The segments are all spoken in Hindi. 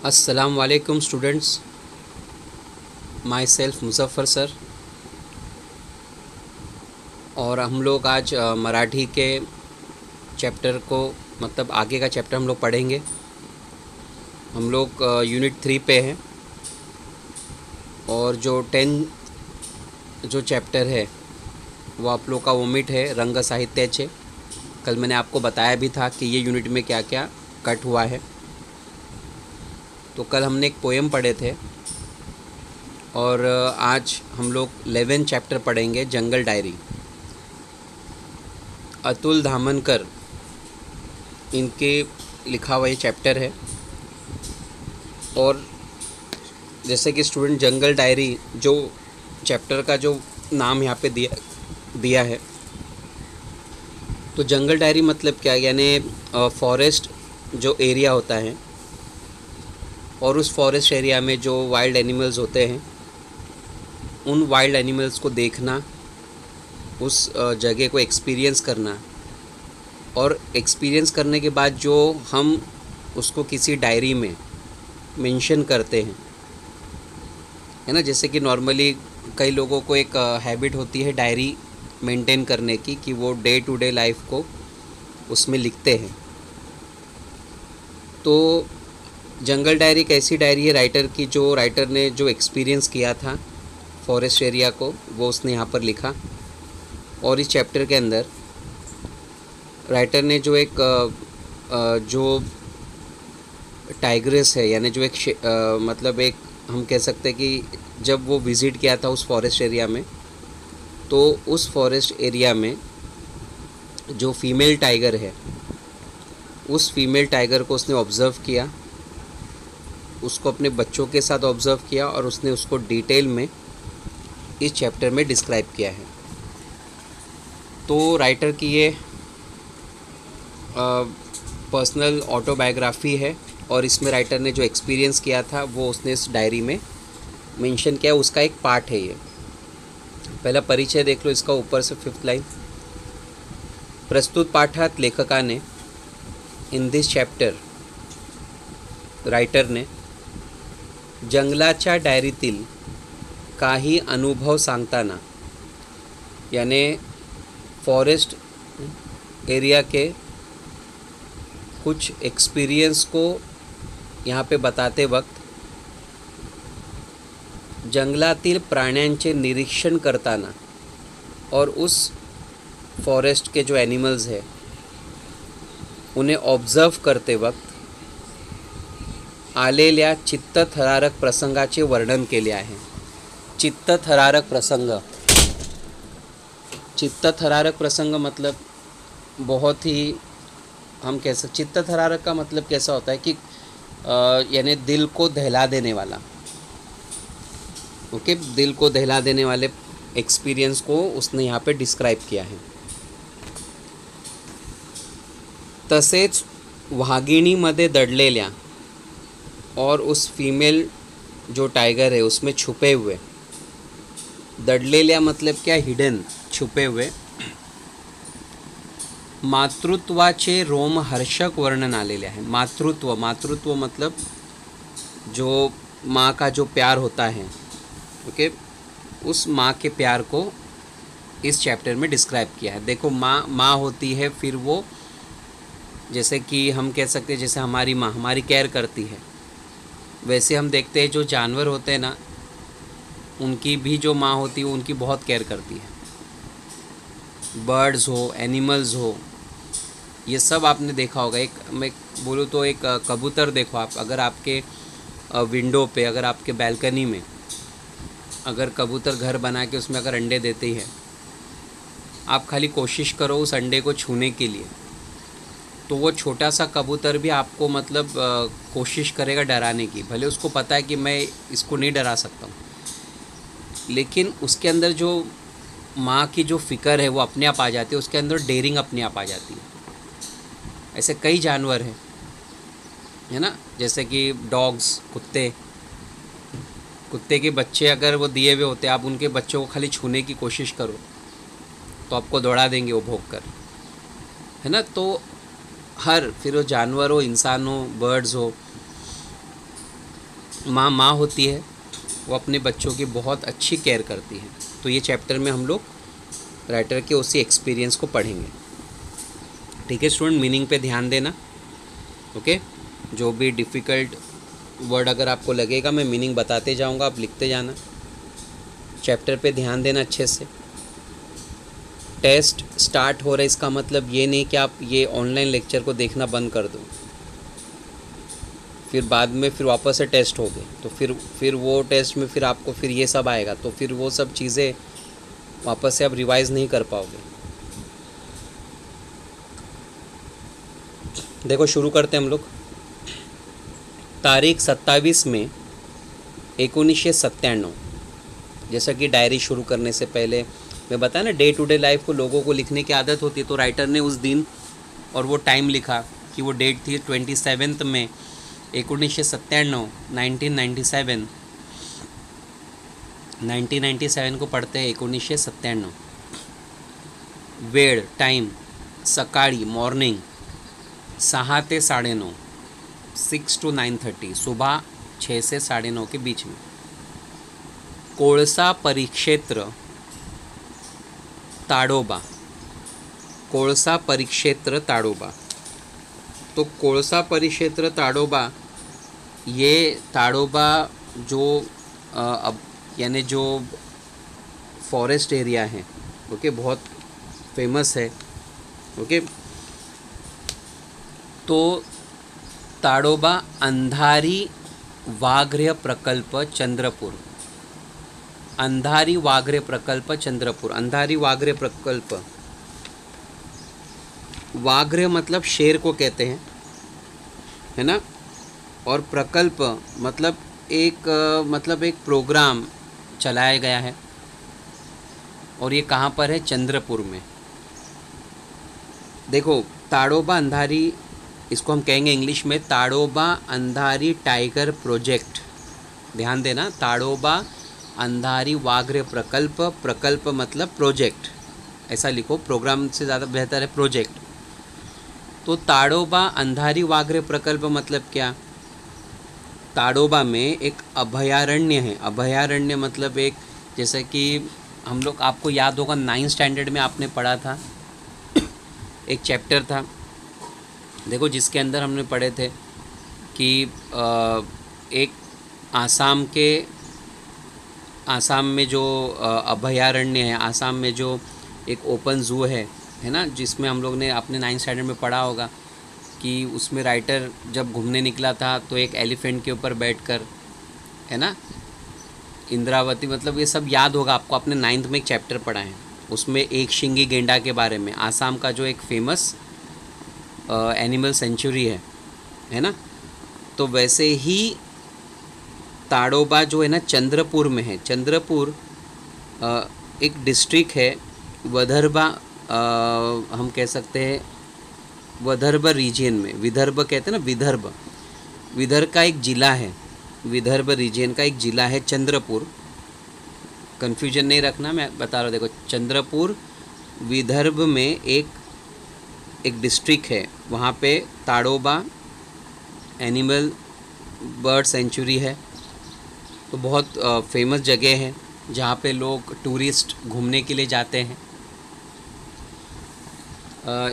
अस्सलाम वालेकुम students, my self Muzaffar sir. और हम लोग आज मराठी के चैप्टर को मतलब आगे का चैप्टर हम लोग पढ़ेंगे। हम लोग यूनिट 3 पे हैं और जो 10 जो चैप्टर है वो आप लोग का वोमिट है रंग साहित्याचे। कल मैंने आपको बताया भी था कि ये यूनिट में क्या क्या कट हुआ है। तो कल हमने एक पोएम पढ़े थे और आज हम लोग 11 चैप्टर पढ़ेंगे, जंगल डायरी। अतुल धामनकर इनके लिखा हुआ ये चैप्टर है। और जैसे कि स्टूडेंट जंगल डायरी जो चैप्टर का जो नाम यहाँ पे दिया है, तो जंगल डायरी मतलब क्या, यानी फॉरेस्ट जो एरिया होता है और उस फॉरेस्ट एरिया में जो वाइल्ड एनिमल्स होते हैं, उन वाइल्ड एनिमल्स को देखना, उस जगह को एक्सपीरियंस करना, और एक्सपीरियंस करने के बाद जो हम उसको किसी डायरी में मेंशन करते हैं, है ना। जैसे कि नॉर्मली कई लोगों को एक हैबिट होती है डायरी मेंटेन करने की, कि वो डे टू डे लाइफ को उसमें लिखते हैं। तो जंगल डायरी एक ऐसी डायरी है राइटर की, जो राइटर ने जो एक्सपीरियंस किया था फॉरेस्ट एरिया को, वो उसने यहाँ पर लिखा। और इस चैप्टर के अंदर राइटर ने जो एक जो टाइग्रेस है, यानी जो एक मतलब एक हम कह सकते हैं कि जब वो विज़िट किया था उस फॉरेस्ट एरिया में, तो उस फॉरेस्ट एरिया में जो फीमेल टाइगर है, उस फीमेल टाइगर को उसने ऑब्ज़र्व किया, उसको अपने बच्चों के साथ ऑब्ज़र्व किया और उसने उसको डिटेल में इस चैप्टर में डिस्क्राइब किया है। तो राइटर की ये पर्सनल ऑटोबायोग्राफी है और इसमें राइटर ने जो एक्सपीरियंस किया था वो उसने इस डायरी में मेंशन किया, उसका एक पार्ट है ये। पहला परिचय देख लो इसका, ऊपर से 5th लाइन। प्रस्तुत पाठात लेखकाने इन दिस चॅप्टर रायटरने जंगलाच्या डायरीतील काही अनुभव सांगताना, यानी फॉरेस्ट एरिया के कुछ एक्सपीरियंस को यहाँ पे बताते वक्त जंगलातील प्राण्यांचे निरीक्षण करताना और उस फॉरेस्ट के जो एनिमल्स हैं उन्हें ऑब्ज़र्व करते वक्त आलेल्या चित्तथरारक प्रसंगाचे वर्णन केले आहे। चित्तथरारक प्रसंग, चित्तथरारक प्रसंग मतलब बहुत ही हम कह सकते, चित्तथरारक का मतलब कैसा होता है कि यानी दिल को दहला देने वाला। ओके, दिल को दहला देने वाले एक्सपीरियंस को उसने यहाँ पे डिस्क्राइब किया है। तसेच वाघिणीमध्ये दडलेल्या और उस फीमेल जो टाइगर है उसमें छुपे हुए, दडलेल्या मतलब क्या, हिडन, छुपे हुए मातृत्वाचे रोमहर्षक वर्णन आलेले आहे। मातृत्व, मातृत्व मतलब जो माँ का जो प्यार होता है, ओके, उस माँ के प्यार को इस चैप्टर में डिस्क्राइब किया है। देखो, माँ होती है, फिर वो जैसे कि हम कह सकते हैं जैसे हमारी माँ हमारी केयर करती है, वैसे हम देखते हैं जो जानवर होते हैं ना, उनकी भी जो माँ होती है उनकी बहुत केयर करती है। बर्ड्स हो, एनिमल्स हो, ये सब आपने देखा होगा। एक मैं बोलूँ तो एक कबूतर देखो आप, अगर आपके विंडो पे, अगर आपके बैल्कनी में अगर कबूतर घर बना के उसमें अगर अंडे देती है, आप खाली कोशिश करो उस अंडे को छूने के लिए, तो वो छोटा सा कबूतर भी आपको मतलब कोशिश करेगा डराने की। भले उसको पता है कि मैं इसको नहीं डरा सकता हूँ, लेकिन उसके अंदर जो माँ की जो फ़िक्र है वो अपने आप आ जाती है, उसके अंदर डेयरिंग अपने आप आ जाती है। ऐसे कई जानवर हैं, है ना, जैसे कि डॉग्स, कुत्ते, कुत्ते के बच्चे अगर वो दिए हुए होते, आप उनके बच्चों को खाली छूने की कोशिश करो तो आपको दौड़ा देंगे वो भौंक कर, है ना। तो हर, फिर वो जानवर हो, इंसान हो, बर्ड्स हो, माँ माँ होती है, वो अपने बच्चों की बहुत अच्छी केयर करती है। तो ये चैप्टर में हम लोग राइटर के उसी एक्सपीरियंस को पढ़ेंगे। ठीक है स्टूडेंट, मीनिंग पे ध्यान देना। ओके, जो भी डिफ़िकल्ट वर्ड अगर आपको लगेगा मैं मीनिंग बताते जाऊंगा, आप लिखते जाना। चैप्टर पे ध्यान देना अच्छे से। टेस्ट स्टार्ट हो रहा है, इसका मतलब ये नहीं कि आप ये ऑनलाइन लेक्चर को देखना बंद कर दो, फिर बाद में फिर वापस से टेस्ट हो गए तो फिर वो टेस्ट में फिर आपको फिर ये सब आएगा, तो फिर वो सब चीज़ें वापस से आप रिवाइज़ नहीं कर पाओगे। देखो शुरू करते हैं हम लोग। तारीख 27 मई 1997। जैसा कि डायरी शुरू करने से पहले मैं बताया ना, डे टू डे लाइफ को लोगों को लिखने की आदत होती है, तो राइटर ने उस दिन और वो टाइम लिखा कि वो डेट थी 27 मई 1997, 1997। 1997 को पढ़ते हैं 1997। वेळ टाइम सकाळी मॉर्निंग 6 ते 9:30, 6 to 9:30, सुबह 6 से 9:30 के बीच में। कोळसा परिक्षेत्र ताडोबा, कोळसा परिक्षेत्र ताडोबा। तो कोळसा परिक्षेत्र ताडोबा, ये ताडोबा जो अब यानी जो फॉरेस्ट एरिया है, ओके, बहुत फेमस है। ओके, तो ताडोबा अंधारी वाघ्र प्रकल्प चंद्रपूर, अंधारी वाघ्र प्रकल्प चंद्रपूर। अंधारी वाघ्र प्रकल्प, वाघ्र मतलब शेर को कहते हैं, है ना, और प्रकल्प मतलब एक प्रोग्राम चलाया गया है, और ये कहाँ पर है? चंद्रपुर में। देखो ताडोबा अंधारी, इसको हम कहेंगे इंग्लिश में ताडोबा अंधारी टाइगर प्रोजेक्ट। ध्यान देना, ताडोबा अंधारी वाघ्र प्रकल्प, प्रकल्प मतलब प्रोजेक्ट, ऐसा लिखो, प्रोग्राम से ज़्यादा बेहतर है प्रोजेक्ट। तो ताडोबा अंधारी वाघ्र प्रकल्प मतलब क्या? ताडोबा में एक अभयारण्य है। अभयारण्य मतलब एक, जैसे कि हम लोग, आपको याद होगा 9th स्टैंडर्ड में आपने पढ़ा था, एक चैप्टर था, देखो, जिसके अंदर हमने पढ़े थे कि एक आसाम में जो अभयारण्य है, आसाम में जो एक ओपन ज़ू है ना, जिसमें हम लोग ने अपने 9th स्टैंडर्ड में पढ़ा होगा कि उसमें राइटर जब घूमने निकला था तो एक एलिफेंट के ऊपर बैठकर, है ना, इंद्रावती, मतलब ये सब याद होगा आपको, आपने 9th में एक चैप्टर पढ़ा है, उसमें एक शिंगी गेंडा के बारे में, आसाम का जो एक फेमस एनिमल सेंचुरी है ना। तो वैसे ही ताडोबा जो है ना चंद्रपुर में है। चंद्रपुर एक डिस्ट्रिक्ट है विदर्भ, हम कह सकते हैं विदर्भ रीजन में, विदर्भ कहते हैं ना, विदर्भ का एक ज़िला है, विदर्भ रीजन का एक ज़िला है चंद्रपुर। कन्फ्यूजन नहीं रखना, मैं बता रहा हूँ, देखो चंद्रपुर विदर्भ में एक डिस्ट्रिक्ट है, वहाँ पे ताडोबा एनिमल बर्ड सेंचुरी है। तो बहुत फेमस जगह है जहाँ पे लोग टूरिस्ट घूमने के लिए जाते हैं।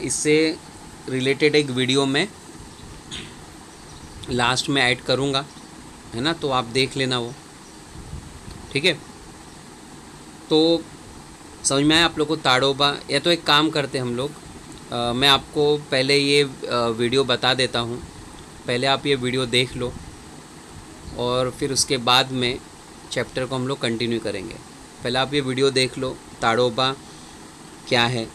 इससे रिलेटेड एक वीडियो में लास्ट में ऐड करूँगा, है ना, तो आप देख लेना वो, ठीक है। तो समझ में आया आप लोग को ताडोबा? या तो एक काम करते हम लोग, मैं आपको पहले ये वीडियो बता देता हूँ, पहले आप ये वीडियो देख लो और फिर उसके बाद में चैप्टर को हम लोग कंटिन्यू करेंगे। पहले आप ये वीडियो देख लो, ताडोबा क्या है।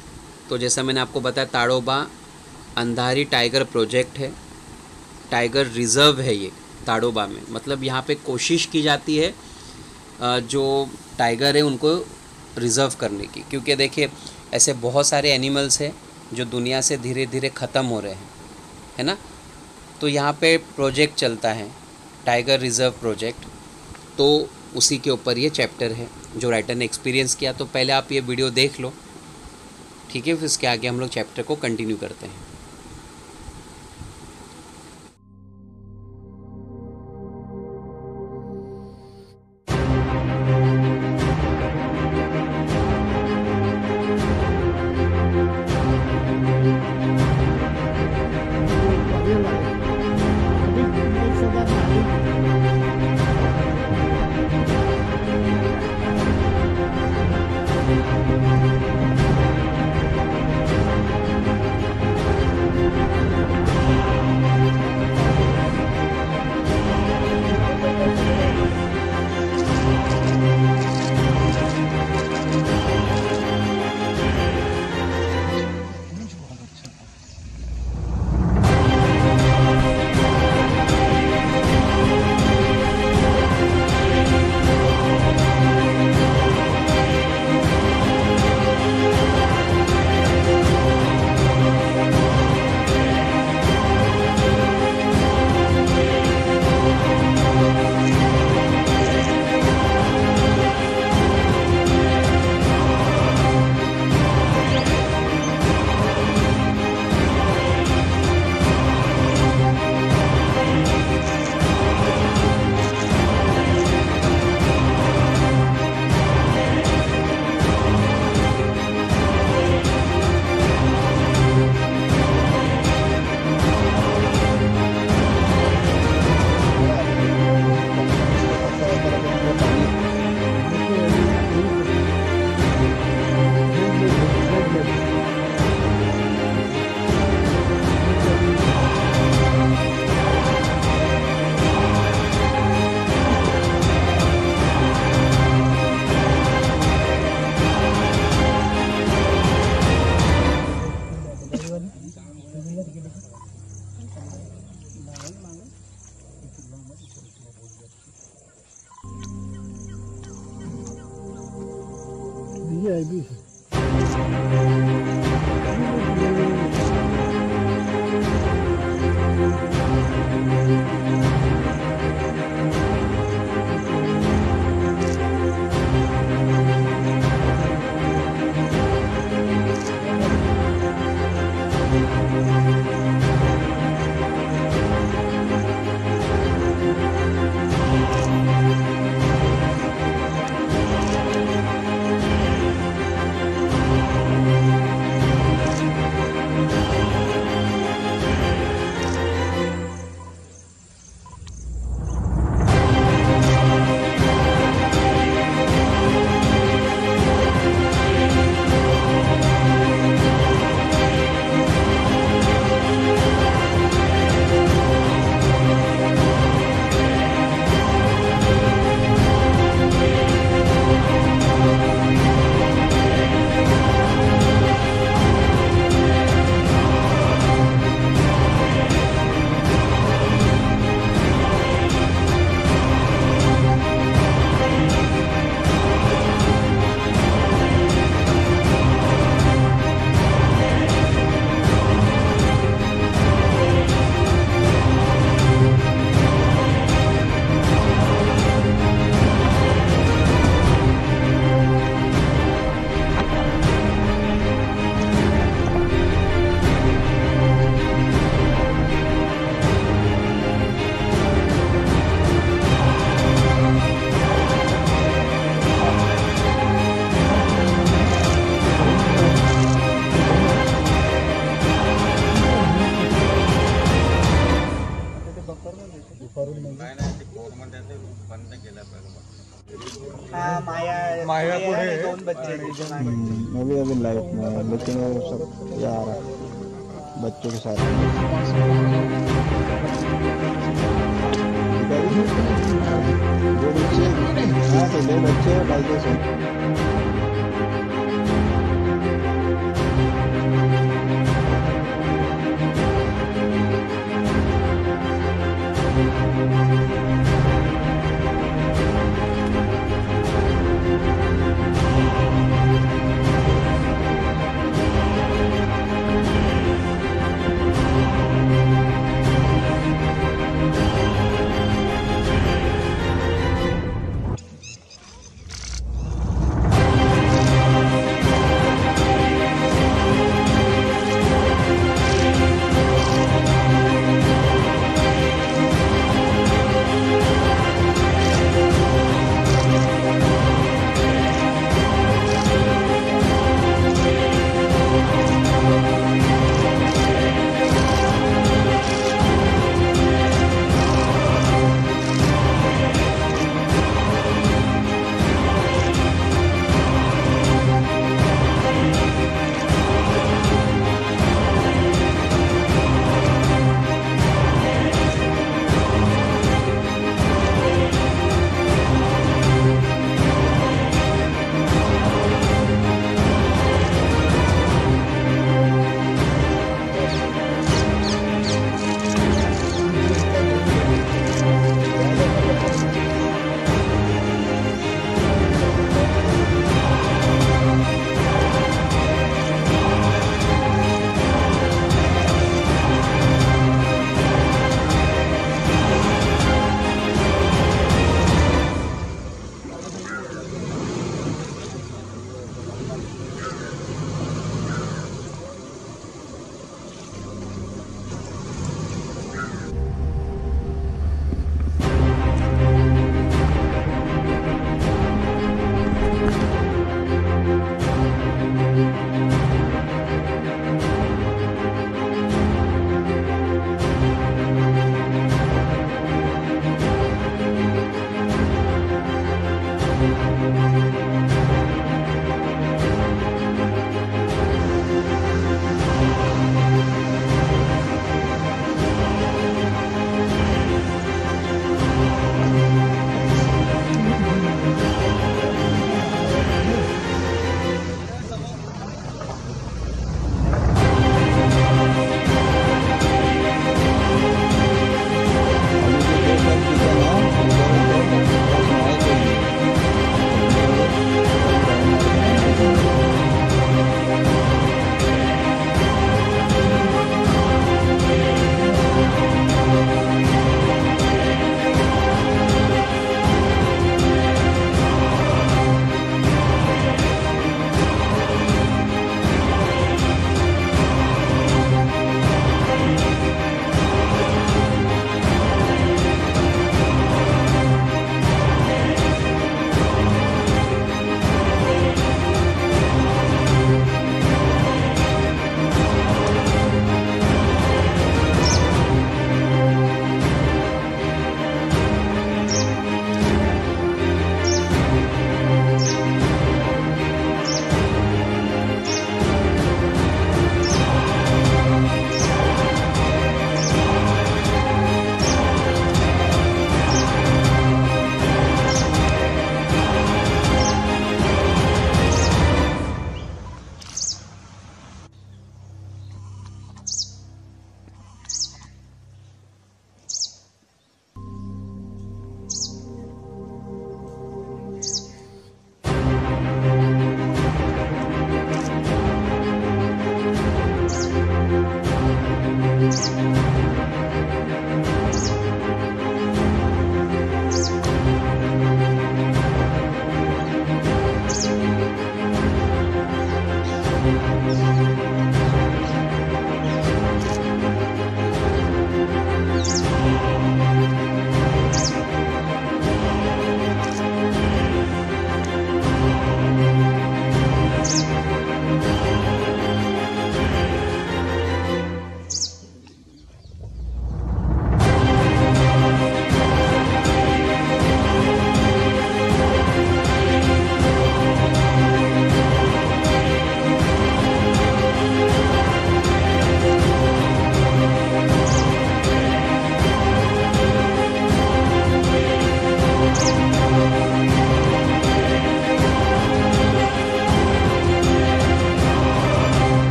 तो जैसा मैंने आपको बताया, ताडोबा अंधारी टाइगर प्रोजेक्ट है, टाइगर रिज़र्व है ये ताडोबा में। मतलब यहाँ पे कोशिश की जाती है जो टाइगर है उनको रिज़र्व करने की, क्योंकि देखिए ऐसे बहुत सारे एनिमल्स हैं जो दुनिया से धीरे धीरे ख़त्म हो रहे हैं, है ना। तो यहाँ पे प्रोजेक्ट चलता है, टाइगर रिज़र्व प्रोजेक्ट, तो उसी के ऊपर ये चैप्टर है जो राइटर ने एक्सपीरियंस किया। तो पहले आप ये वीडियो देख लो, ठीक है, फिर इसके आगे हम लोग चैप्टर को कंटिन्यू करते हैं। माया पुढे दोन बच्चे मैं भी अभी लाइफ में, लेकिन वो सब यार बच्चों के साथ जो बच्चे बच्चे बाइकों से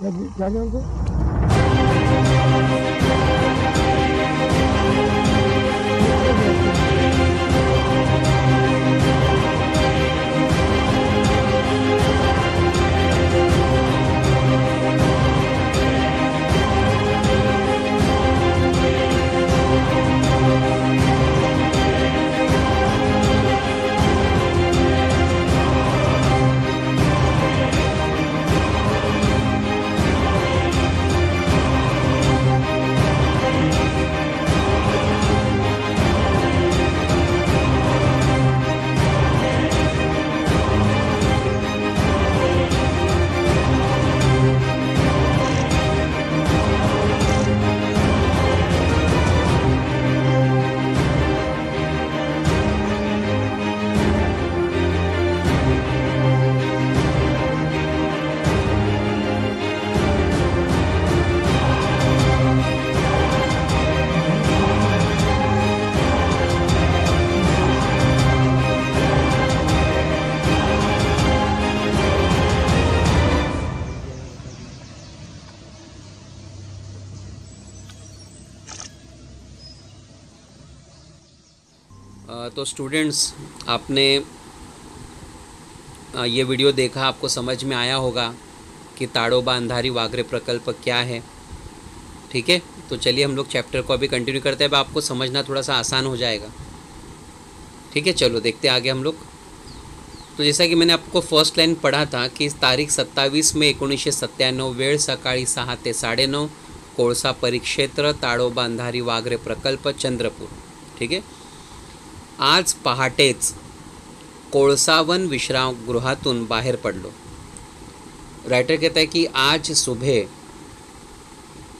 क्या उनको तो स्टूडेंट्स, आपने ये वीडियो देखा, आपको समझ में आया होगा कि ताडोबा अंधारी वाघरे प्रकल्प क्या है। ठीक है, तो चलिए हम लोग चैप्टर को अभी कंटिन्यू करते हैं। अब आपको समझना थोड़ा सा आसान हो जाएगा। ठीक है, चलो देखते हैं आगे हम लोग। तो जैसा कि मैंने आपको फर्स्ट लाइन पढ़ा था कि तारीख 27 मे 1997 वेळ सकाळी 6 ते 9:30 कोळसा परिक्षेत्र ताडोबा अंधारी वाघरे प्रकल्प चंद्रपूर। ठीक है, आज पहाटेच कोळसावन विश्रामगृहातून बाहेर पडलो। राइटर कहता है कि आज सुबह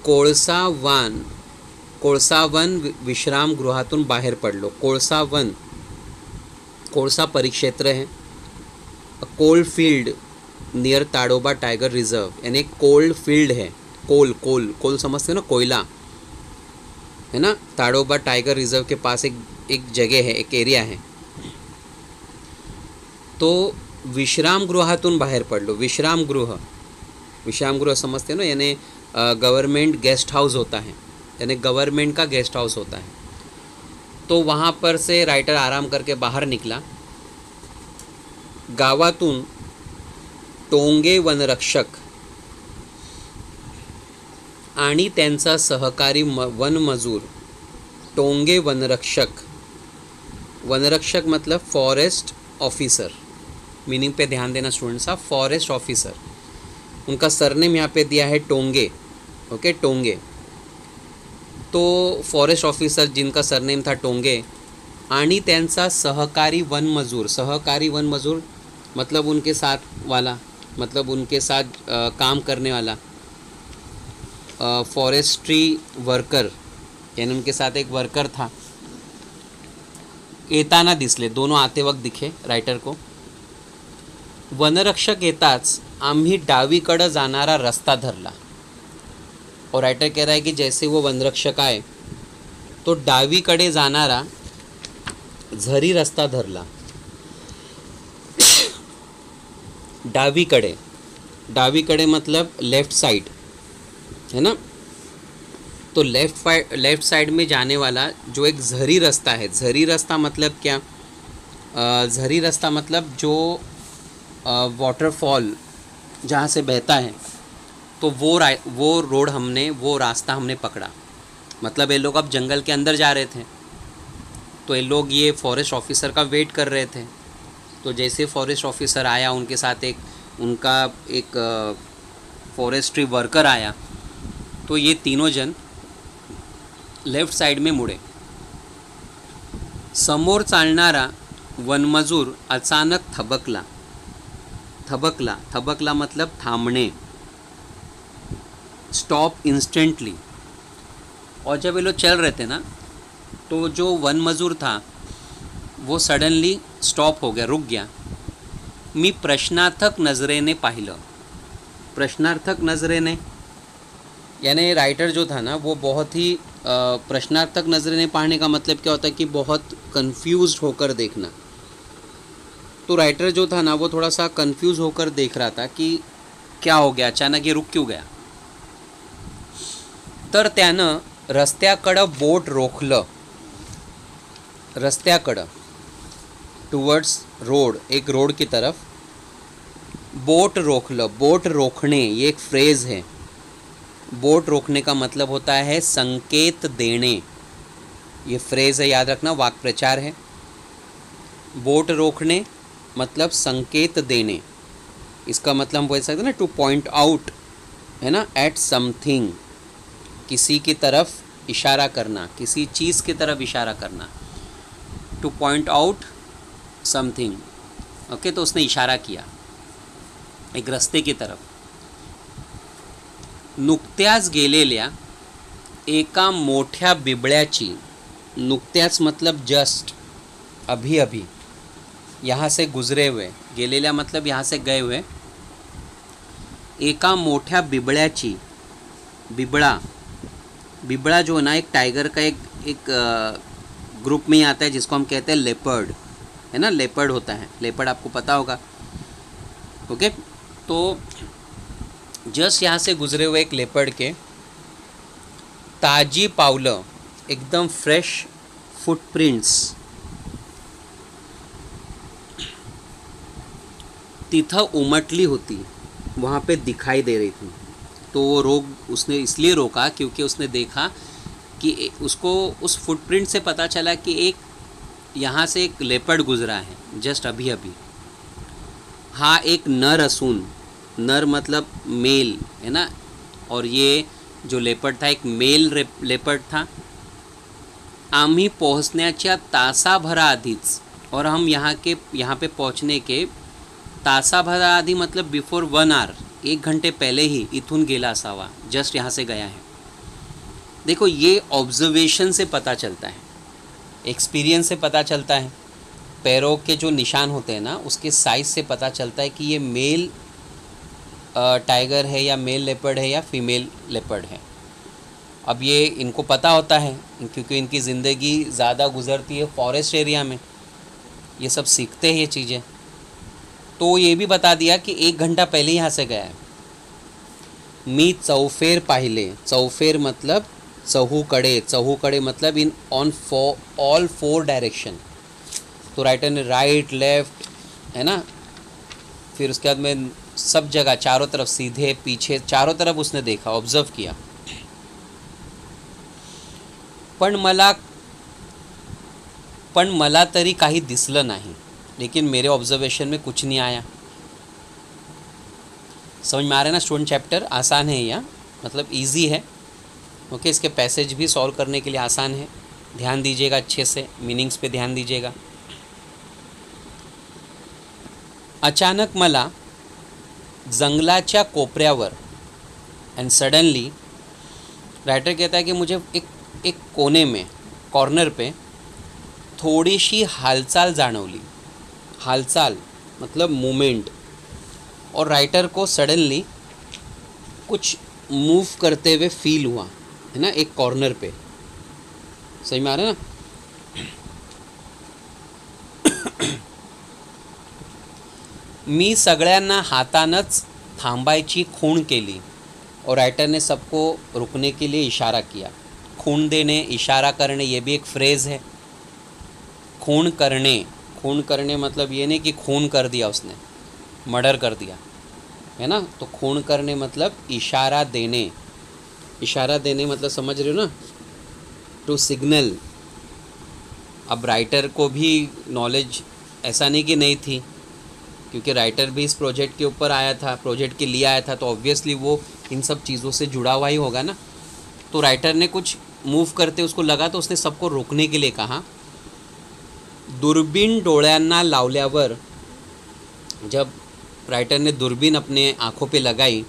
कोळसावन विश्रामगृहातून बाहेर पडलो। कोळसावन, कोळसा परिक्षेत्र है, coal field near Tadoba tiger reserve, यानी कोल फील्ड है। कोल समझते हो ना, कोयला है ना। ताडोबा टाइगर रिजर्व के पास एक जगह है, एक एरिया है। तो विश्रामगृहातून बाहेर पडलो। विश्रामगृह समझते हो ना, यानी गवर्नमेंट गेस्ट हाउस होता है, यानी गवर्नमेंट का गेस्ट हाउस होता है। तो वहाँ पर से राइटर आराम करके बाहर निकला। गावातून टोंगे वनरक्षक आणि त्यांचा सहकारी वनमजूर, टोंगे वनरक्षक मतलब फॉरेस्ट ऑफिसर, मीनिंग पे ध्यान देना स्टूडेंट्स। आप फॉरेस्ट ऑफिसर, उनका सरनेम यहाँ पे दिया है टोंगे। ओके, टोंगे। तो फॉरेस्ट ऑफिसर जिनका सरनेम था टोंगे, आणि त्यांचा सहकारी वनमजूर मतलब उनके साथ वाला, मतलब उनके साथ काम करने वाला। फॉरेस्ट्री वर्कर, यानी उनके साथ एक वर्कर था। येताना दिसले, दोनों आते वक्त दिखे राइटर को। वनरक्षक येताच आम्ही डावीकडे जाणारा रस्ता धरला। और राइटर कह रहा है कि जैसे वो वनरक्षक आए तो डावीकडे जाणारा झरी रस्ता धरला। डावीकडे मतलब लेफ्ट साइड है ना। तो लेफ्ट साइड में जाने वाला जो एक झरी रास्ता है। झरी रास्ता मतलब क्या? झरी रास्ता मतलब जो वाटरफॉल जहाँ से बहता है, तो वो रास्ता हमने पकड़ा। मतलब ये लोग अब जंगल के अंदर जा रहे थे, तो ये लोग ये फॉरेस्ट ऑफिसर का वेट कर रहे थे। तो जैसे फॉरेस्ट ऑफिसर आया, उनके साथ उनका एक फॉरेस्ट्री वर्कर आया, तो ये तीनों जन लेफ्ट साइड में मुड़े। समोर चालणारा वनमजूर अचानक थबकला मतलब थामणे, स्टॉप इंस्टेंटली। और जब ये लोग चल रहे थे ना, तो जो वन मजूर था वो सडनली स्टॉप हो गया, रुक गया। मी प्रश्नार्थक नज़रेने पाहिलं। प्रश्नार्थक नज़रेने यानी राइटर जो था ना, वो बहुत ही प्रश्नार्थक नज़रेने पाने का मतलब क्या होता है कि बहुत कंफ्यूज होकर देखना। तो राइटर जो था ना, वो थोड़ा सा कंफ्यूज होकर देख रहा था कि क्या हो गया, अचानक ये रुक क्यों गया। तर त्यानं रस्त्याकडं बोट रोखलं. रस्त्याकडं, टुवर्ड्स रोड, एक रोड की तरफ बोट रोकलं. बोट रोकने ये एक फ्रेज़ है. बोट रोकने का मतलब होता है संकेत देने. ये फ्रेज़ है, याद रखना, वाक्य प्रचार है. बोट रोकने मतलब संकेत देने. इसका मतलब हम बोल सकते हैं ना, टू पॉइंट आउट, है ना, एट समथिंग, किसी की तरफ इशारा करना, किसी चीज़ की तरफ इशारा करना. Two point out something. Okay, तो उसने इशारा किया एक रस्ते की तरफ. नुकत्याच गेलेल्या एका मोठ्या बिबळ्याची, नुकत्याच मतलब जस्ट, अभी अभी, यहाँ से गुजरे हुए, गेलेल्या मतलब यहाँ से गए हुए, एका मोठ्या बिबळ्याची, बिबड़ा, बिबड़ा जो है ना एक टाइगर का एक ग्रुप में ही आता है जिसको हम कहते हैं लेपर्ड, है ना, लेपर्ड होता है, लेपर्ड आपको पता होगा. ओके, तो जस्ट यहाँ से गुजरे हुए एक लेपर्ड के ताजी पावलं, एकदम फ्रेश फुटप्रिंट्स तिथं उमटली होती, वहाँ पे दिखाई दे रही थी. तो वो उसने इसलिए रोका क्योंकि उसने देखा कि उसको उस फुटप्रिंट से पता चला कि एक यहाँ से एक लेपर्ड गुजरा है जस्ट अभी अभी. हाँ, एक नर असून, नर मतलब मेल, है ना, और ये जो लेपर्ड था एक मेल लेपर्ड था. आम्ही पोहोचण्याच्या तासाभरा आधीच, और हम यहाँ पे पहुँचने के तासाभरा आधी मतलब बिफोर 1 आवर, 1 घंटे पहले ही इथून गेला असावा, जस्ट यहाँ से गया है. देखो, ये ऑब्जर्वेशन से पता चलता है, एक्सपीरियंस से पता चलता है. पैरों के जो निशान होते हैं ना, उसके साइज़ से पता चलता है कि ये मेल टाइगर है या मेल लेपर्ड है या फीमेल लेपर्ड है. अब ये इनको पता होता है क्योंकि इनकी ज़िंदगी ज़्यादा गुजरती है फॉरेस्ट एरिया में, ये सब सीखते हैं ये चीज़ें. तो ये भी बता दिया कि 1 घंटा पहले यहाँ से गया है. मी चौफेर पाहिले, चौफेर मतलब चहूकडे, चहूकडे मतलब इन ऑन ऑल 4 डायरेक्शन. तो राइटर ने राइट लेफ्ट, है ना, फिर उसके बाद में सब जगह चारों तरफ, सीधे पीछे, चारों तरफ उसने देखा, ऑब्जर्व किया. पण मला तरी काही दिसलं नाही, लेकिन मेरे ऑब्जर्वेशन में कुछ नहीं आया. समझ में आ रहा है ना स्टूडेंट? चैप्टर आसान है या मतलब इजी है. ओके, इसके पैसेज भी सॉल्व करने के लिए आसान है. ध्यान दीजिएगा अच्छे से, मीनिंग्स पे ध्यान दीजिएगा. अचानक मला जंगलाच्या कोपऱ्यावर, एंड सडनली, राइटर कहता है कि मुझे एक कोने में, कॉर्नर पे थोड़ी सी हालचाल जाणवली. हालचाल मतलब मूवमेंट, और राइटर को सडनली कुछ मूव करते हुए फील हुआ, है ना, एक कॉर्नर पे. सही में आ रहा है ना? मी सगळ्यांना हातानंच थांबायची खूण केली, और राइटर ने सबको रुकने के लिए इशारा किया. खून देने, इशारा करने, ये भी एक फ्रेज़ है. खून करने, खून करने मतलब ये नहीं कि खून कर दिया उसने, मर्डर कर दिया, है ना. तो खून करने मतलब इशारा देने. इशारा देने मतलब समझ रहे हो ना, टू सिग्नल. अब राइटर को भी नॉलेज ऐसा नहीं कि नहीं थी, क्योंकि राइटर भी इस प्रोजेक्ट के ऊपर आया था, प्रोजेक्ट के लिए आया था, तो ऑब्वियसली वो इन सब चीज़ों से जुड़ा हुआ ही होगा ना. तो राइटर ने कुछ मूव करते उसको लगा, तो उसने सबको रोकने के लिए कहा. दूरबीन डोळ्यांना लावल्यावर, जब राइटर ने दूरबीन अपने आँखों पे लगाई,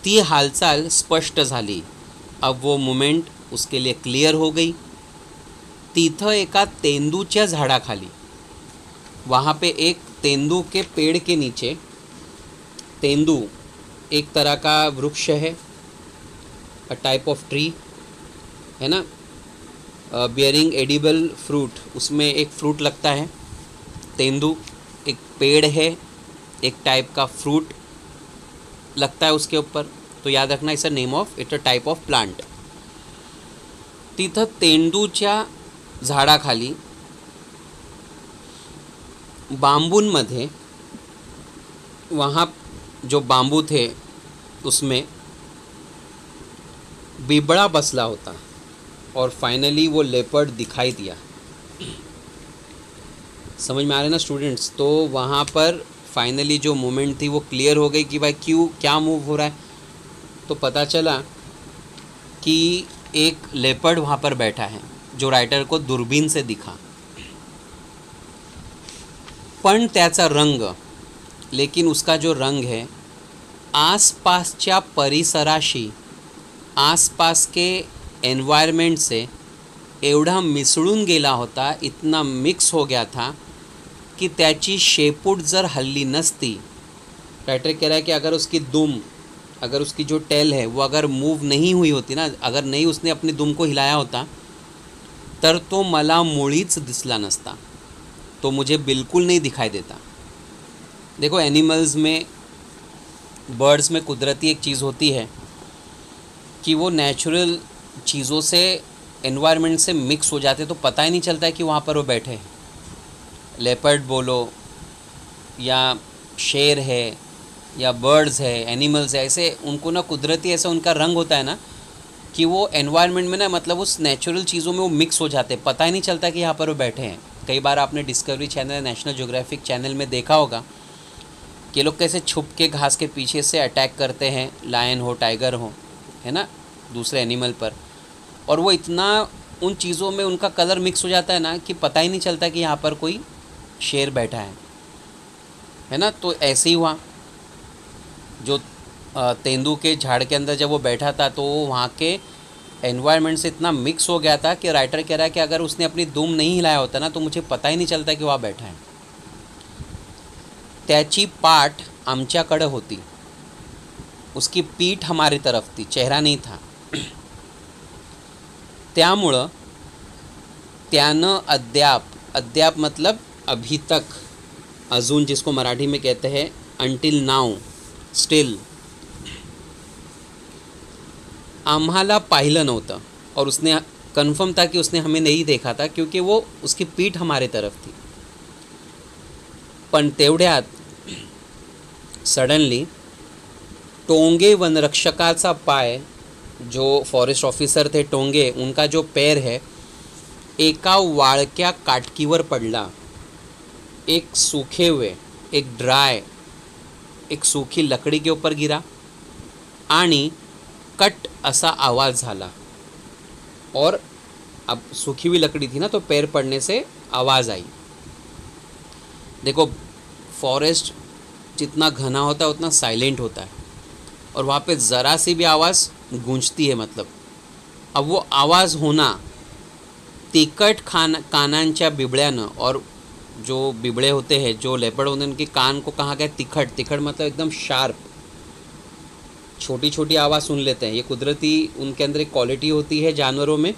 ती हालचाल स्पष्ट झाली. अब वो मोमेंट उसके लिए क्लियर हो गई. तिथं एका तेंदूच्या झाडाखाली, वहाँ पे एक तेंदू के पेड़ के नीचे, तेंदू एक तरह का वृक्ष है, अ टाइप ऑफ ट्री, है ना, बियरिंग एडिबल फ्रूट, उसमें एक फ्रूट लगता है. तेंदू एक पेड़ है, एक टाइप का फ्रूट लगता है उसके ऊपर. तो याद रखना it's a name of it's a type of plant. तिथं तेंदूच्या झाडाखाली बांबूंमध्ये, वहाँ जो बांबू थे उसमें बिबड़ा बसला होता और फाइनली वो लेपर्ड दिखाई दिया. समझ में आ रहे ना स्टूडेंट्स? तो वहाँ पर फाइनली जो मोमेंट थी वो क्लियर हो गई कि भाई क्यों क्या मूव हो रहा है. तो पता चला कि एक लेपर्ड वहाँ पर बैठा है जो राइटर को दूरबीन से दिखा. पण त्याचा रंग, लेकिन उसका जो रंग है आसपासच्या परिसराशी, आसपास के एनवायरनमेंट से एवढा मिसळून गेला होता, इतना मिक्स हो गया था कि त्याची शेपूट जर हल्ली नसती, राइटर कह रहा है कि अगर उसकी दुम, अगर उसकी जो टेल है वो अगर मूव नहीं हुई होती ना, अगर नहीं उसने अपनी दुम को हिलाया होता, तर तो मला मुळीच दिसला नसता, तो मुझे बिल्कुल नहीं दिखाई देता. देखो एनिमल्स में, बर्ड्स में कुदरती एक चीज़ होती है कि वो नेचुरल चीज़ों से, एनवायरनमेंट से मिक्स हो जाते, तो पता ही नहीं चलता है कि वहाँ पर वो बैठे हैं. लेपर्ड बोलो या शेर है या बर्ड्स है, एनिमल्स है, ऐसे उनको ना कुदरती ऐसा उनका रंग होता है ना कि वो एनवायरनमेंट में ना, मतलब उस नेचुरल चीज़ों में वो मिक्स हो जाते, पता ही नहीं चलता कि यहाँ पर वो बैठे हैं. कई बार आपने discovery channel, national geographic channel में देखा होगा कि लोग कैसे छुप के घास के पीछे से अटैक करते हैं, लायन हो, टाइगर हो, है ना, दूसरे एनिमल पर, और वो इतना उन चीज़ों में उनका कलर मिक्स हो जाता है ना कि पता ही नहीं चलता कि यहाँ पर कोई शेर बैठा है ना. तो ऐसे ही हुआ, जो तेंदू के झाड़ के अंदर जब वो बैठा था तो वहाँ के एनवायरनमेंट से इतना मिक्स हो गया था कि राइटर कह रहा है कि अगर उसने अपनी दुम नहीं हिलाया होता ना तो मुझे पता ही नहीं चलता कि वहाँ बैठा है. त्याची पाठ आमच्याकडे होती, उसकी पीठ हमारी तरफ थी, चेहरा नहीं था. त्यामुळं त्यानं अद्याप, अद्याप मतलब अभी तक, अजून जिसको मराठी में कहते हैं अंटिल नाउ, स्टिल, आम्हाला पाहिलं नव्हतं. और उसने कन्फर्म था कि उसने हमें नहीं देखा था क्योंकि वो उसकी पीठ हमारे तरफ थी. पण तेवढ्यात सडनली टोंगे वनरक्षकाचा पाय, जो फॉरेस्ट ऑफिसर थे टोंगे, उनका जो पैर है एका वाळक्या काटकीवर पडला. एक सूखे हुए, एक ड्राई, एक सूखी लकड़ी के ऊपर गिरा आणि कट असा आवाज़ झाला. और अब सूखी हुई लकड़ी थी ना तो पैर पड़ने से आवाज़ आई. देखो फॉरेस्ट जितना घना होता है उतना साइलेंट होता है और वहाँ पे ज़रा सी भी आवाज़ गूंजती है. मतलब अब वो आवाज़ होना तिखट कानांच्या बिबळ्यानं, और जो बिबड़े होते हैं, जो लेपर्ड होते हैं, उनके कान को कहा गया तिखट. तिखट मतलब एकदम शार्प, छोटी छोटी आवाज़ सुन लेते हैं. ये कुदरती उनके अंदर एक क्वालिटी होती है जानवरों में,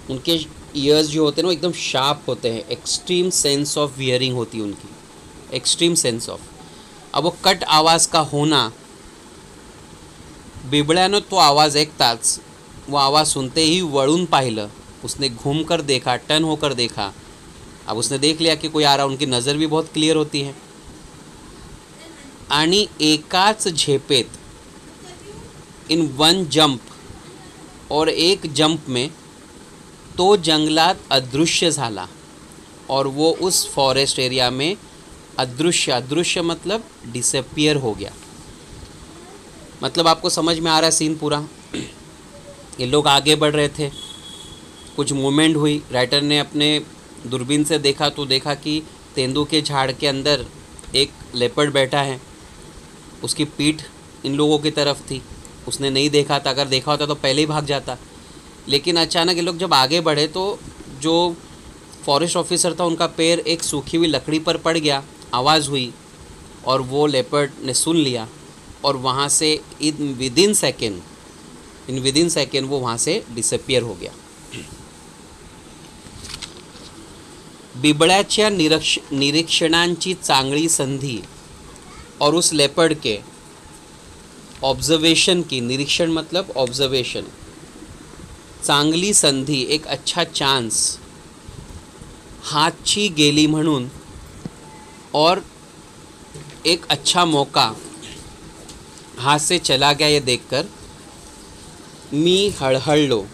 उनके ईयर्स जो होते हैं ना एकदम शार्प होते हैं. एक्सट्रीम सेंस ऑफ हियरिंग होती है उनकी, एक्सट्रीम सेंस ऑफ. अब वो कट आवाज़ का होना, बिबळ्यानं तो आवाज़ ऐकताच वो आवाज़ सुनते ही वळून पाहिलं. उसने घूम कर देखा, टर्न होकर देखा. अब उसने देख लिया कि कोई आ रहा. उनकी नज़र भी बहुत क्लियर होती है. आणि एकाच झेपेत, इन वन जंप, और एक जंप में तो जंगलात अदृश्य झाला और वो उस फॉरेस्ट एरिया में अदृश्य, अदृश्य मतलब डिसअपियर हो गया. मतलब आपको समझ में आ रहा है सीन पूरा. ये लोग आगे बढ़ रहे थे, कुछ मूवमेंट हुई, राइटर ने अपने दूरबीन से देखा तो देखा कि तेंदू के झाड़ के अंदर एक लेपर्ड बैठा है, उसकी पीठ इन लोगों की तरफ थी. उसने नहीं देखा था, अगर देखा होता तो पहले ही भाग जाता. लेकिन अचानक ये लोग जब आगे बढ़े तो जो फॉरेस्ट ऑफिसर था उनका पैर एक सूखी हुई लकड़ी पर पड़ गया, आवाज़ हुई और वो लेपर्ड ने सुन लिया और वहाँ से इन विदिन सेकेंड वो वहाँ से डिसअपियर हो गया. बिबळ्याच्या निरीक्षणांची चांगली संधी और उस लेपर्ड के ऑब्झर्वेशन की, निरीक्षण मतलब ऑब्झर्वेशन, चांगली संधी, एक अच्छा चान्स हाथची गेली म्हणून, और एक अच्छा मौका हाथ से चला गया ये देखकर, मी हड़हड़लो,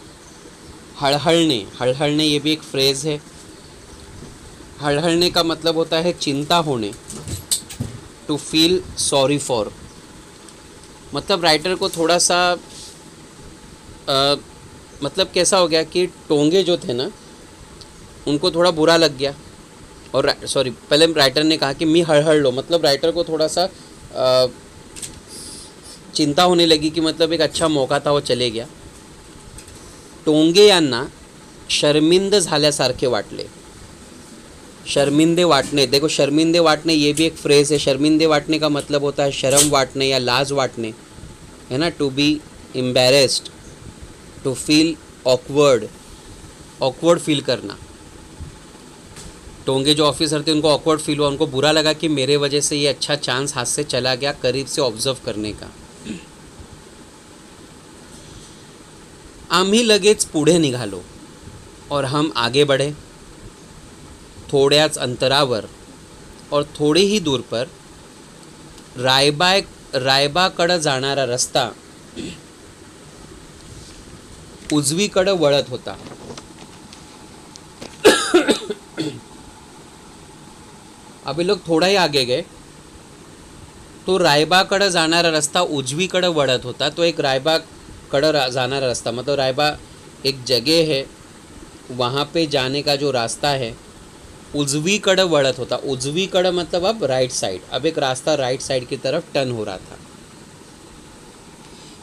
हड़हड़ने, हड़हड़ने ये भी एक फ्रेज़ है। हड़हड़ने का मतलब होता है चिंता होने, टू फील सॉरी फॉर। मतलब राइटर को थोड़ा सा मतलब कैसा हो गया कि टोंगे जो थे ना उनको थोड़ा बुरा लग गया, और सॉरी पहले राइटर ने कहा कि मी हड़हड़ लो, मतलब राइटर को थोड़ा सा चिंता होने लगी कि मतलब एक अच्छा मौका था वो चले गया। टोंगे यांना शर्मिंद झाल्यासारखे वाटले, शर्मिंदे वाटने, देखो शर्मिंदे वाटने ये भी एक फ्रेज़ है। शर्मिंदे वाटने का मतलब होता है शर्म वाटने या लाज वाटने, है ना, to be embarrassed, to feel awkward, awkward feel करना। टोंगे जो ऑफिसर थे उनको ऑकवर्ड फील हुआ, उनको बुरा लगा कि मेरे वजह से ये अच्छा चांस हाथ से चला गया करीब से ऑब्जर्व करने का। आम्ही लगेच पुढे निघालो और हम आगे बढ़े। थोड्याच अंतरावर और थोड़े ही दूर पर रायबाकडे जाणारा रस्ता उजवीकडे वळत होता। अभी लोग थोड़ा ही आगे गए तो रायबाकडे जाणारा रस्ता उजवीकडे वळत होता। तो एक रायबाकडे जाणारा रास्ता, मतलब रायबा एक जगह है, वहाँ पे जाने का जो रास्ता है उजवीकडे वळत होता। उजवीकडे मतलब अब राइट साइड, अब एक रास्ता राइट साइड की तरफ टर्न हो रहा था,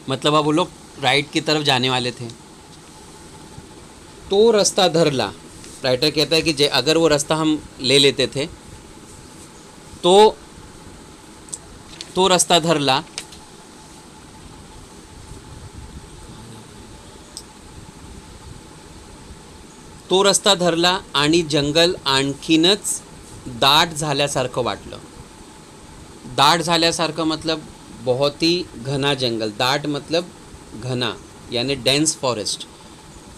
मतलब अब वो लोग राइट की तरफ जाने वाले थे। तो रास्ता धरला, राइटर कहता है कि अगर वो रास्ता हम ले लेते थे तो रास्ता धरला, तो रस्ता धरला आणि जंगल आणखीनच दाट झाल्यासारखं वाटलं। दाट झाल्यासारखं मतलब बहुत ही घना जंगल, दाट मतलब घना यानी डेंस फॉरेस्ट।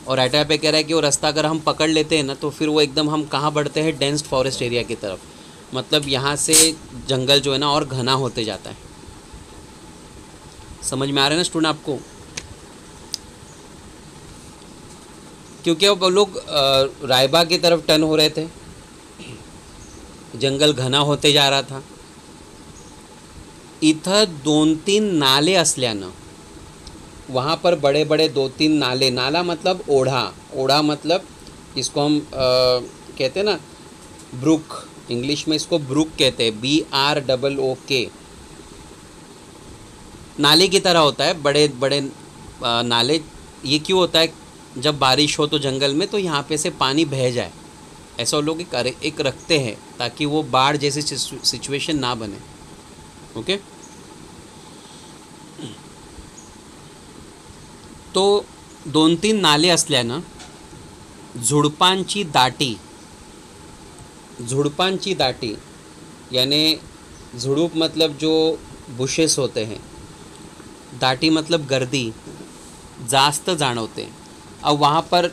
और राइटर पे कह रहा है कि वो रास्ता अगर हम पकड़ लेते हैं ना तो फिर वो एकदम हम कहाँ बढ़ते हैं, डेंस फॉरेस्ट एरिया की तरफ, मतलब यहाँ से जंगल जो है ना और घना होते जाता है। समझ में आ रहा है ना स्टूडेंट आपको? क्योंकि अब लोग रायबा की तरफ टर्न हो रहे थे, जंगल घना होते जा रहा था। इथं 2-3 नाले असल्यानं, वहाँ पर बड़े बड़े 2-3 नाले, नाला मतलब ओढ़ा, ओढ़ा मतलब इसको हम कहते हैं ना ब्रुक, इंग्लिश में इसको ब्रुक कहते हैं, BROOK। नाले की तरह होता है, बड़े बड़े नाले। ये क्यों होता है? जब बारिश हो तो जंगल में तो यहाँ पे से पानी बह जाए, ऐसा वो लोग एक रखते हैं ताकि वो बाढ़ जैसी सिचुएशन ना बने। ओके, तो 2-3 नाले असल्यानं झुडपांची दाटी, झुडपांची दाटी यानी झुडूप मतलब जो बुशेस होते हैं, दाटी मतलब गर्दी, जास्त जाणवते। अब वहाँ पर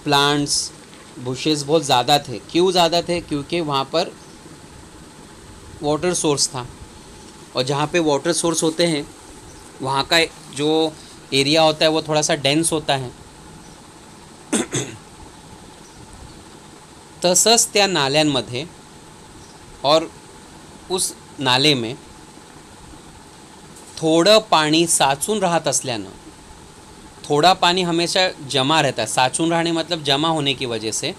प्लांट्स बुशेस बहुत ज़्यादा थे। क्यों ज़्यादा थे? क्योंकि वहाँ पर वाटर सोर्स था, और जहाँ पे वाटर सोर्स होते हैं वहाँ का जो एरिया होता है वो थोड़ा सा डेंस होता है। तसंच त्या नाल्यांमध्ये और उस नाले में थोड़ा पानी साचून राहत असल्यानं, थोड़ा पानी हमेशा जमा रहता है, साचून रहने मतलब जमा होने की वजह से,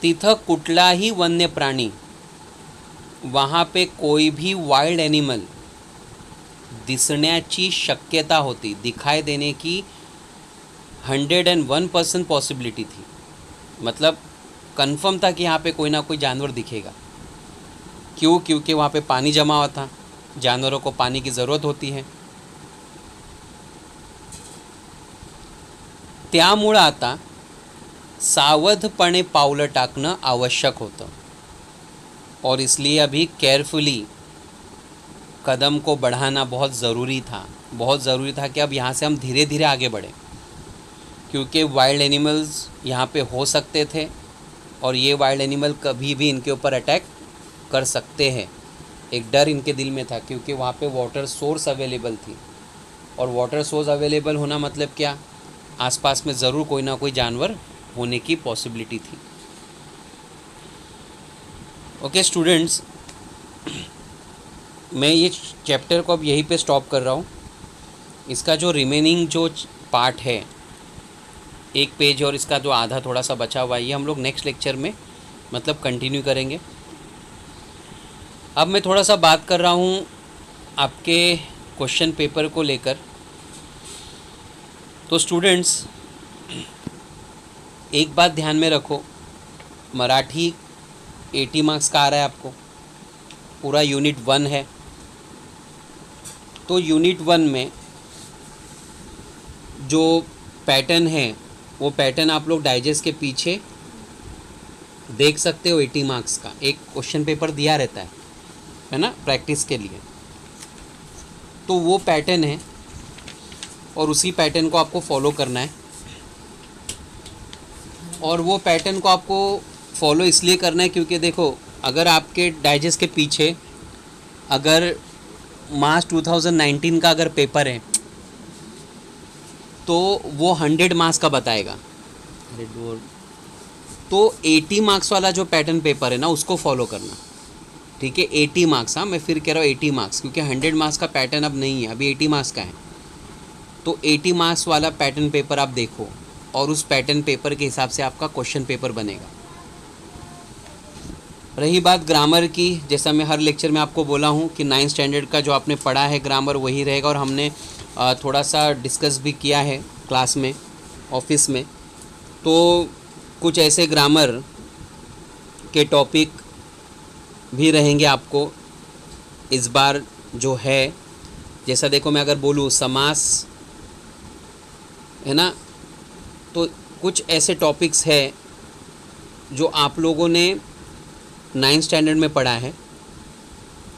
तिथं कुठलाही वन्य प्राणी, वहाँ पे कोई भी वाइल्ड एनिमल दिसण्याची शक्यता होती, दिखाई देने की 101% पॉसिबिलिटी थी। मतलब कंफर्म था कि यहाँ पे कोई ना कोई जानवर दिखेगा। क्यों? क्योंकि वहाँ पे पानी जमा हुआ था, जानवरों को पानी की ज़रूरत होती है। त्यामुळं आता सावधपणे पावलं टाकणं आवश्यक होतं, और इसलिए अभी केयरफुली कदम को बढ़ाना बहुत ज़रूरी था कि अब यहाँ से हम धीरे धीरे आगे बढ़ें, क्योंकि वाइल्ड एनिमल्स यहाँ पे हो सकते थे और ये वाइल्ड एनिमल कभी भी इनके ऊपर अटैक कर सकते हैं। एक डर इनके दिल में था, क्योंकि वहाँ पे वाटर सोर्स अवेलेबल थी, और वाटर सोर्स अवेलेबल होना मतलब क्या, आसपास में ज़रूर कोई ना कोई जानवर होने की पॉसिबिलिटी थी। ओके स्टूडेंट्स, मैं ये चैप्टर को अब यहीं पे स्टॉप कर रहा हूँ। इसका जो रिमेनिंग जो पार्ट है, एक पेज और इसका जो आधा थोड़ा सा बचा हुआ है, ये हम लोग नेक्स्ट लेक्चर में मतलब कंटिन्यू करेंगे। अब मैं थोड़ा सा बात कर रहा हूँ आपके क्वेश्चन पेपर को लेकर। तो स्टूडेंट्स, एक बात ध्यान में रखो, मराठी 80 मार्क्स का आ रहा है आपको, पूरा यूनिट 1 है। तो यूनिट 1 में जो पैटर्न है वो पैटर्न आप लोग डाइजेस्ट के पीछे देख सकते हो। 80 मार्क्स का एक क्वेश्चन पेपर दिया रहता है ना, प्रैक्टिस के लिए। तो वो पैटर्न है और उसी पैटर्न को आपको फॉलो करना है। और वो पैटर्न को आपको फॉलो इसलिए करना है क्योंकि देखो, अगर आपके डाइजेस्ट के पीछे अगर मार्च 2019 का अगर पेपर है तो वो 100 मार्क्स का बताएगा। तो 80 मार्क्स वाला जो पैटर्न पेपर है ना, उसको फॉलो करना, ठीक है। 80 मार्क्स, हाँ मैं फिर कह रहा हूँ 80 मार्क्स, क्योंकि 100 मार्क्स का पैटर्न अब नहीं है, अभी 80 मार्क्स का है। तो 80 मार्क्स वाला पैटर्न पेपर आप देखो और उस पैटर्न पेपर के हिसाब से आपका क्वेश्चन पेपर बनेगा। रही बात ग्रामर की, जैसा मैं हर लेक्चर में आपको बोला हूँ कि 9th स्टैंडर्ड का जो आपने पढ़ा है ग्रामर वही रहेगा, और हमने थोड़ा सा डिस्कस भी किया है क्लास में, ऑफिस में। तो कुछ ऐसे ग्रामर के टॉपिक भी रहेंगे आपको इस बार जो है। जैसा देखो, मैं अगर बोलूँ समास है ना, तो कुछ ऐसे टॉपिक्स है जो आप लोगों ने 9th स्टैंडर्ड में पढ़ा है।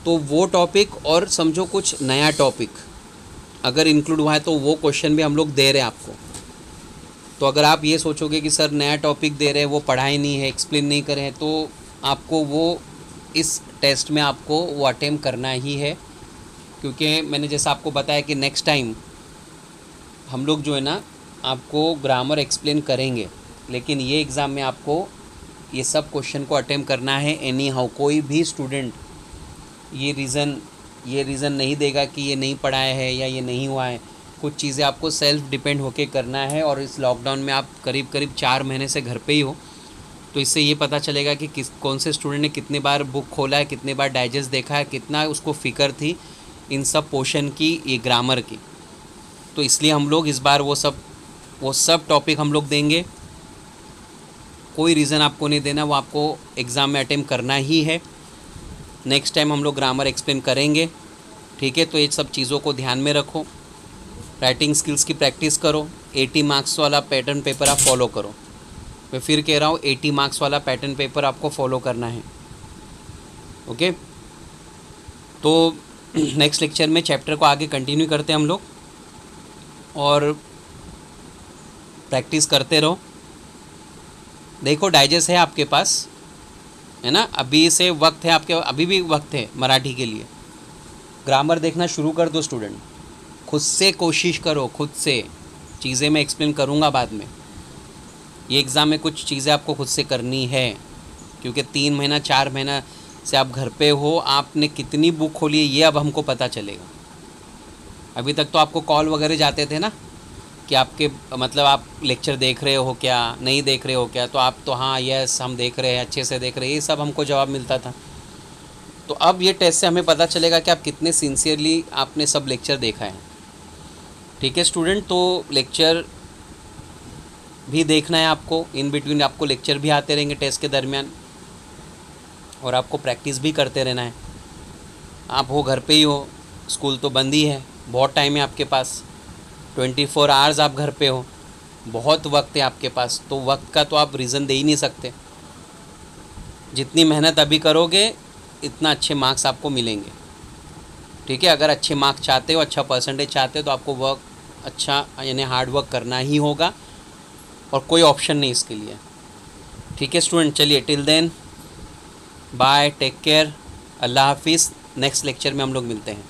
तो वो टॉपिक और समझो कुछ नया टॉपिक अगर इंक्लूड हुआ है तो वो क्वेश्चन भी हम लोग दे रहे हैं आपको। तो अगर आप ये सोचोगे कि सर नया टॉपिक दे रहे हैं, वो पढ़ाई नहीं है, एक्सप्लेन नहीं करे हैं, तो आपको वो इस टेस्ट में आपको वो अटेम्प्ट करना ही है। क्योंकि मैंने जैसा आपको बताया कि नेक्स्ट टाइम हम लोग जो है ना आपको ग्रामर एक्सप्लेन करेंगे, लेकिन ये एग्ज़ाम में आपको ये सब क्वेश्चन को अटेम्प्ट करना है एनी हाउ। कोई भी स्टूडेंट ये रीज़न नहीं देगा कि ये नहीं पढ़ाया है या ये नहीं हुआ है। कुछ चीज़ें आपको सेल्फ डिपेंड होके करना है। और इस लॉकडाउन में आप करीब 4 महीने से घर पे ही हो, तो इससे ये पता चलेगा कि कौन से स्टूडेंट ने कितनी बार बुक खोला है, कितने बार डाइजेस्ट देखा है, कितना उसको फ़िक्र थी इन सब पोर्शन की, ये ग्रामर की। तो इसलिए हम लोग इस बार वो सब टॉपिक हम लोग देंगे। कोई रीज़न आपको नहीं देना, वो आपको एग्ज़ाम में अटेम्प्ट करना ही है। नेक्स्ट टाइम हम लोग ग्रामर एक्सप्लेन करेंगे, ठीक है। तो ये सब चीज़ों को ध्यान में रखो। राइटिंग स्किल्स की प्रैक्टिस करो। 80 मार्क्स वाला पैटर्न पेपर आप फॉलो करो। मैं फिर कह रहा हूँ 80 मार्क्स वाला पैटर्न पेपर आपको फॉलो करना है, ओके। तो नेक्स्ट लेक्चर में चैप्टर को आगे कंटिन्यू करते हैं हम लोग, और प्रैक्टिस करते रहो। देखो डाइजेस्ट है आपके पास, है ना, अभी से वक्त है आपके, अभी भी वक्त है मराठी के लिए। ग्रामर देखना शुरू कर दो स्टूडेंट, खुद से कोशिश करो, खुद से। चीज़ें मैं एक्सप्लेन करूँगा बाद में। ये एग्ज़ाम में कुछ चीज़ें आपको खुद से करनी है, क्योंकि 3 महीना 4 महीना से आप घर पे हो। आपने कितनी बुक खोली है ये अब हमको पता चलेगा। अभी तक तो आपको कॉल वगैरह जाते थे ना कि आपके मतलब आप लेक्चर देख रहे हो क्या, नहीं देख रहे हो क्या, तो आप तो हाँ यस हम देख रहे हैं, अच्छे से देख रहे हैं, ये सब हमको जवाब मिलता था। तो अब ये टेस्ट से हमें पता चलेगा कि आप कितने सिंसियरली आपने सब लेक्चर देखा है, ठीक है स्टूडेंट। तो लेक्चर भी देखना है आपको, इन बिटवीन आपको लेक्चर भी आते रहेंगे टेस्ट के दरमियान, और आपको प्रैक्टिस भी करते रहना है। आप हो घर पे ही हो, स्कूल तो बंद ही है, बहुत टाइम है आपके पास, 24 आवर्स आप घर पे हो, बहुत वक्त है आपके पास। तो वक्त का तो आप रीज़न दे ही नहीं सकते। जितनी मेहनत अभी करोगे इतना अच्छे मार्क्स आपको मिलेंगे, ठीक है, अगर अच्छे मार्क्स चाहते हो, अच्छा परसेंटेज चाहते हो, तो आपको वर्क अच्छा यानी हार्ड वर्क करना ही होगा और कोई ऑप्शन नहीं इसके लिए। ठीक है स्टूडेंट, चलिए till then bye, take care, अल्लाह हाफिज़। नेक्स्ट लेक्चर में हम लोग मिलते हैं।